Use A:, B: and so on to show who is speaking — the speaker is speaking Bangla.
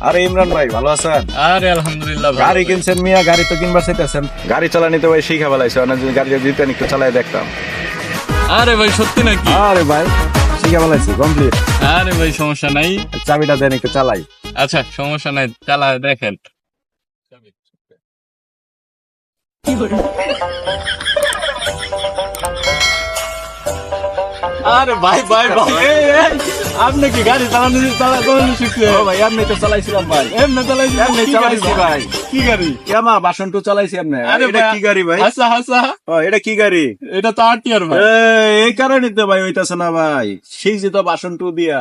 A: আরে ইমরান ভাই ভালো আছেন?
B: আরে আলহামদুলিল্লাহ ভালো।
A: গাড়ি কিনছেন মিয়া, গাড়ি তো কিনবার চাইতেছেন, গাড়ি চালানি তো ভাই শিখা ফেলাইছে, অনেক যদি গাড়ি দিতেন একটু চালাই দেখতাম।
B: আরে ভাই সত্যি নাকি?
A: আরে ভাই শিখা ফেলাইছি কমপ্লিট।
B: আরে ভাই সমস্যা নাই।
A: চাবিটা দেন একটু চালাই।
B: আচ্ছা সমস্যা নাই, চালা দেখেন। আরে ভাই ভাই ভাই আপনি কি গাড়ি চালানো শিখছে?
A: ও ভাই আপনি তো চালাইছিলাম ভাই,
B: এমনি চালাইছি?
A: এমনি
B: কি
A: চালাইছি
B: গাড়ি
A: ভাই।
B: কি গাড়ি?
A: কেমা বাসন তো চালাইছি আপনি।
B: আরে
A: এটা কি গাড়ি ভাই?
B: হাসা হাসা,
A: ও এটা কি গাড়ি?
B: এটা তো আরটিআর ভাই।
A: এই কারণে তো ভাই হইতাছে না ভাই, সেই যে তো বাসন টু দিয়া।